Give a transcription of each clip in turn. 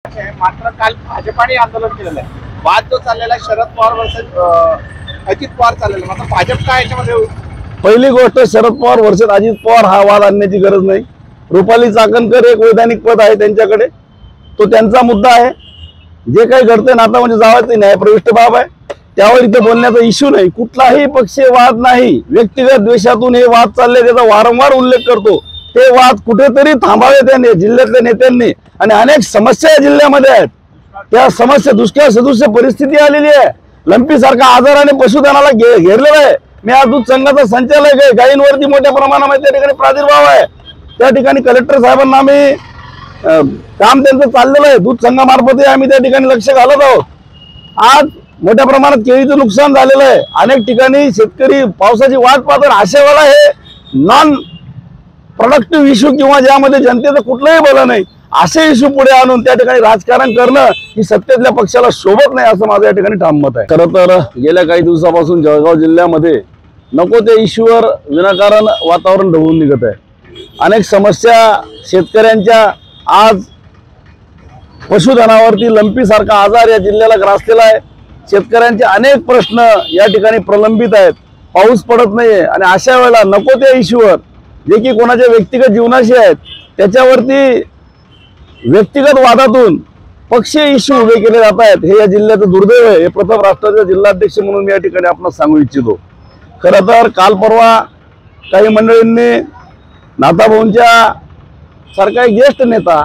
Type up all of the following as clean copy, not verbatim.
मात्र काल भाजपाने आंदोलन केलेलं आहे. वाद जो चाललेला शरद पवार वर्सेस अजित पवार चाललेला, मात्र भाजप काय याच्यामध्ये? पहिली गोष्ट, शरद पवार वर्सेस अजित पवार हा वाद आणण्याची गरज नाही. रुपाली चाकणकर एक वैधानिक पद आहे त्यांच्याकडे, तो त्यांचा मुद्दा आहे. जे काही घडतंय नाता म्हणजे जावायचं न्यायप्रविष्ट बाब आहे, त्यावर इथे बोलण्याचा इश्यू नाही. कुठलाही पक्षीय वाद नाही, व्यक्तिगत द्वेषातून हे वाद चालले त्याचा वारंवार उल्लेख करतो. ते वाद कुठेतरी थांबावे त्याने, जिल्ह्यातल्या नेत्यांनी. आणि अनेक समस्या जिल्ह्यामध्ये आहेत, त्या समस्या दुष्काळ सदृश्य परिस्थिती आलेली आहे. लंपी सारखा आजाराने पशुधनाला घेरलेला आहे. मी आज दूध संघाचा संचालक आहे. गायींवरती मोठ्या प्रमाणामध्ये त्या ठिकाणी प्रादुर्भाव आहे. त्या ठिकाणी कलेक्टर साहेबांना आम्ही काम त्यांचं चाललेलं आहे. दूध संघामार्फत आम्ही त्या ठिकाणी लक्ष घालत आहोत. आज मोठ्या प्रमाणात केळीचं नुकसान झालेलं आहे. अनेक ठिकाणी शेतकरी पावसाची वाट पाहतात. अशा वेळेला हे नॉन प्रोडक्टिव्ह इश्यू किंवा ज्यामध्ये जनतेचं कुठलंही भलं नाही असे इश्यू पुढे आणून त्या ठिकाणी राजकारण करणं ही सत्तेतल्या पक्षाला शोभत नाही, असं माझं या ठिकाणी ठाम मत आहे. खरं तर गेल्या काही दिवसापासून जळगाव जिल्ह्यामध्ये नको त्या इश्यूवर विनाकारण वातावरण ढवळून निघत आहे. अनेक समस्या शेतकऱ्यांच्या, आज पशुधनावरती लंपी सारखा आजार या जिल्ह्याला ग्रासलेला आहे. शेतकऱ्यांचे अनेक प्रश्न या ठिकाणी प्रलंबित आहेत. पाऊस पडत नाहीये आणि अशा वेळेला नको त्या इश्यूवर, जे की कोणाच्या व्यक्तिगत जीवनाशी आहेत, त्याच्यावरती व्यक्तिगत वादातून पक्षीय इश्यू उभे केले जात आहेत. हे या जिल्ह्याचं दुर्दैव आहे. हे प्रथम राष्ट्राचे जिल्हाध्यक्ष म्हणून मी या ठिकाणी आपण सांगू इच्छितो. खरं तर काल परवा काही मंडळींनी नाथाभाऊंच्या सारखा एक ज्येष्ठ नेता,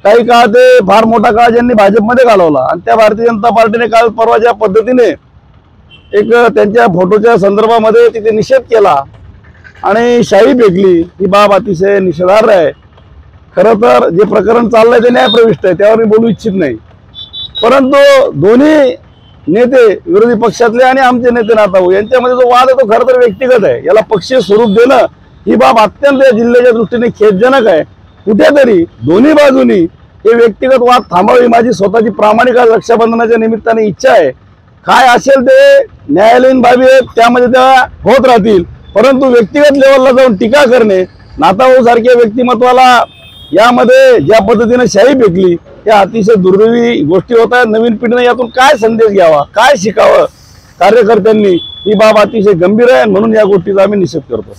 काही काळ ते फार मोठा काळ ज्यांनी भाजपमध्ये घालवला, आणि त्या भारतीय जनता पार्टीने काल परवा ज्या पद्धतीने एक त्यांच्या फोटोच्या संदर्भामध्ये तिथे निषेध केला आणि शाई फेकली, ही बाब अतिशय निषेधार्ह आहे. खरं तर जे प्रकरण चाललंय ते न्यायप्रविष्ट आहे, त्यावर मी बोलू इच्छित नाही. परंतु दोन्ही नेते, विरोधी पक्षातले आणि आमचे नेते नाथाभाऊ यांच्यामध्ये जो वाद आहे तो खरं तर व्यक्तिगत आहे. याला पक्षीय स्वरूप देणं ही बाब अत्यंत या जिल्ह्याच्या दृष्टीने खेदजनक आहे. कुठेतरी दोन्ही बाजूनी हे व्यक्तिगत वाद थांबावी, माझी स्वतःची प्रामाणिक रक्षाबंधनाच्या निमित्ताने इच्छा आहे. काय असेल ते न्यायालयीन बाबी आहेत, त्यामध्ये त्या होत राहतील. परंतु व्यक्तिगत लेवलला जाऊन टीका करणे, नाथाभाऊ सारख्या व्यक्तिमत्वाला यामध्ये ज्या पद्धतीने शाई फेकली, या अतिशय दुर्दैवी गोष्टी होत आहेत. नवीन पिढीने यातून काय संदेश घ्यावा, काय शिकावं कार्यकर्त्यांनी, ही बाब अतिशय गंभीर आहे. म्हणून या गोष्टीचा आम्ही निषेध करतो.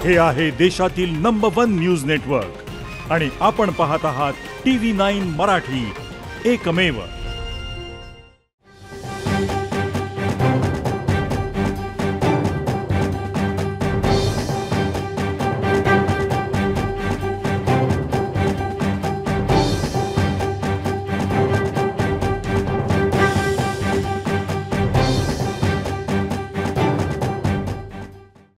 हे आहे देशातील नंबर 1 न्यूज नेटवर्क आणि आपण पाहत आहात TV9 मराठी, एकमेव.